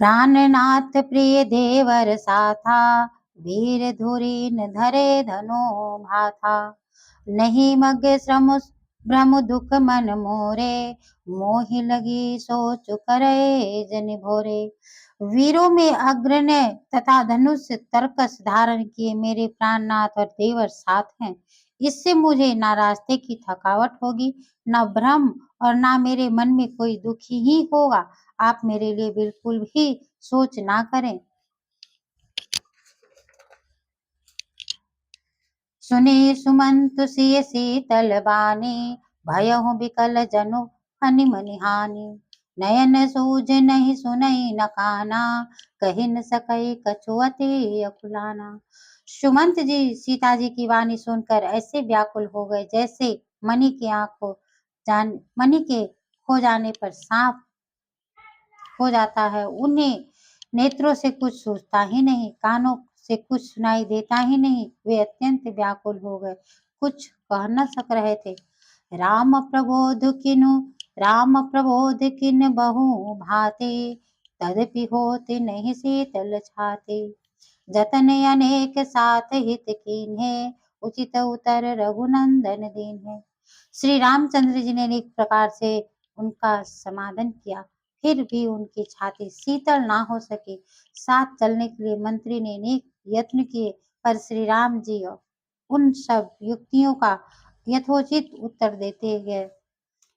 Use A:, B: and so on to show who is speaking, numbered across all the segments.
A: प्राणनाथ प्रिय देवर साथा, वीर धुरीन धरे धनो भाथा। नहीं मग श्रम भ्रम दुख मन मोरे, मोहि लगी सोच करे जन भोरे। वीरों में अग्रण्य तथा धनुष तरकस धारण किए मेरे प्राणनाथ और देवर साथ हैं। इससे मुझे ना रास्ते की थकावट होगी, न भ्रम, और ना मेरे मन में कोई दुखी ही होगा। आप मेरे लिए बिल्कुल भी सोच ना करें। सुने सुमंत सिय शीतल बानी, भयहु विकल जनु हनि मनि हानि। नयन सूझ नहीं सुनई न काना, कहि न सकई कछु अति अकुलाना। सुमंत जी सीता जी की वाणी सुनकर ऐसे व्याकुल हो गए जैसे मणि के खो जाने पर सांप हो जाता है। उन्हें नेत्रों से कुछ सूझता ही नहीं, कानों से कुछ सुनाई देता ही नहीं। वे अत्यंत व्याकुल हो गए, कुछ कह न सक रहे थे। राम प्रबोध किनु राम प्रबोध किन बहु भाते, तदपि होते नहीं शीतल छाते। जतन अनेक साथ हित कीन्हे, उचित उतर रघुनंदन दीन्हे। श्री रामचंद्र जी ने अनेक प्रकार से उनका समाधान किया, फिर भी उनकी छाती शीतल ना हो सकी। साथ चलने के लिए मंत्री ने अनेक यत्न किए, पर श्री राम जी उन सब युक्तियों का यथोचित उत्तर देते गए।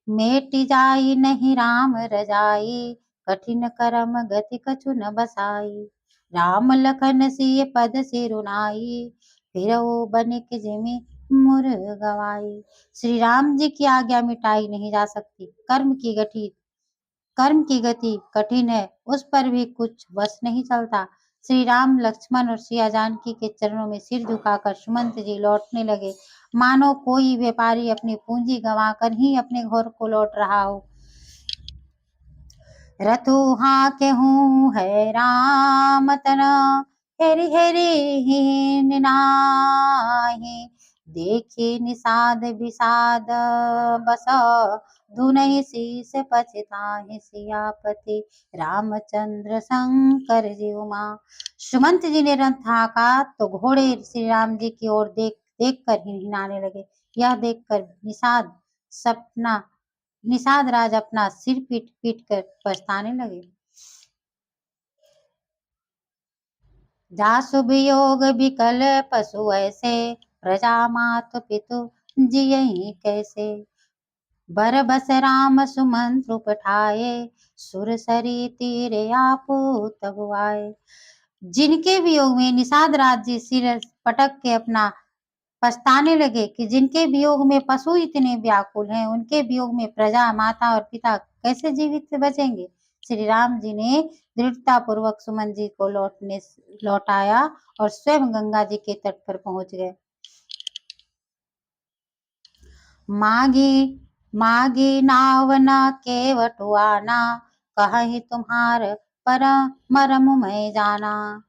A: मेटि जाई नहीं राम रजाई, कठिन करम गति कछु न बसाई। राम लखन सिय पद सिरुनाई, फिरऊ बनिक जिमि मुर गवाई। श्री राम जी की आज्ञा मिटाई नहीं जा सकती। कर्म की गति कठिन है, उस पर भी कुछ बस नहीं चलता। श्री राम लक्ष्मण और सिया जानकी के चरणों में सिर झुकाकर सुमंत जी लौटने लगे, मानो कोई व्यापारी अपनी पूंजी गंवाकर ही अपने घर को लौट रहा हो। रथु हाँके हूँ है राम तना, हेरि हेरि हीन नाहि। देखी निषाद विषाद बस, धुनहि शीस पछताहि सियापति। रामचंद्र शंकर जी उमा। सुमंत जी ने रथ हाँका तो घोड़े श्री राम जी की ओर देख देख कर हिनाने लगे। यह देखकर निषाद राज अपना सिर पीट पीट कर पछताने लगे। जासु वियोग विकल पशु ऐसे, प्रजा मात पितु जियहि कैसे। बर बस राम सुमंत्र पठाए, सुरसरी तीर आपो तब आए। जिनके वियोग में निषाद राज जी सिर पटक के अपना पछताने लगे कि जिनके वियोग में पशु इतने व्याकुल हैं, उनके वियोग में प्रजा, माता और पिता कैसे जीवित बचेंगे। श्री राम जी ने दृढ़ता पूर्वक सुमन जी को लौटाया और स्वयं गंगा जी के तट पर पहुंच गए। मागी नाव न केवटुआना, कहि तुम्हार पर मरम मैं जाना।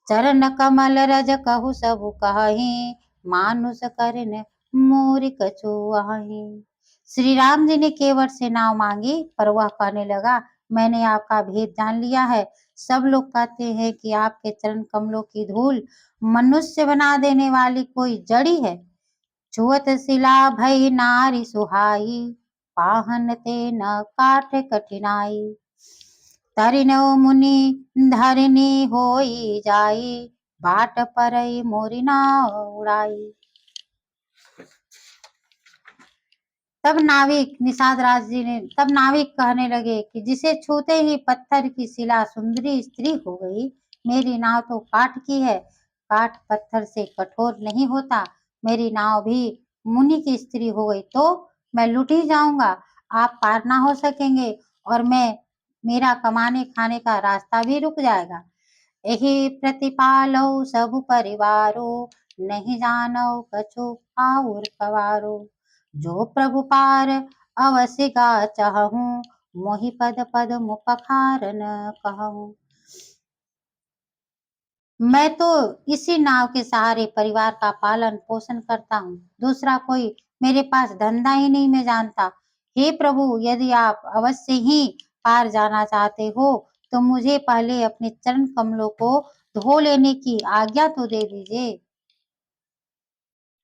A: चरण कमल रज कहु सबु कहि, मानुष करिन मोरि कछु आहि। श्री राम जी ने केवट से नाव मांगी, पर वह कहने लगा, मैंने आपका भेद जान लिया है। सब लोग कहते हैं कि आपके चरण कमलों की धूल मनुष्य बना देने वाली कोई जड़ी है। छुअत शिला भई नारी सुहाई, पाहन ते न काट कठिनाई। तरिनौ मुनि धरनी होई जाई, बाट परई मोरी नाव उड़ाई। तब नाविक कहने लगे कि जिसे छूते ही पत्थर की शिला सुंदरी स्त्री हो गई। मेरी नाव तो काठ की है, काठ पत्थर से कठोर नहीं होता। मेरी नाव भी मुनि की स्त्री हो गई तो मैं लुट ही जाऊंगा, आप पार ना हो सकेंगे और मेरा कमाने खाने का रास्ता भी रुक जाएगा। यही प्रतिपालो सब परिवारो, नहीं जानो कछु आउर कवारो। जो प्रभु पार अवश्य गा चाहूं, मोहि पद पद मुपखारन कहूं। मैं तो इसी नाव के सहारे परिवार का पालन पोषण करता हूँ, दूसरा कोई मेरे पास धंधा ही नहीं मैं जानता। हे प्रभु, यदि आप अवश्य ही पार जाना चाहते हो तो मुझे पहले अपने चरण कमलों को धो लेने की आज्ञा तो दे दीजिए।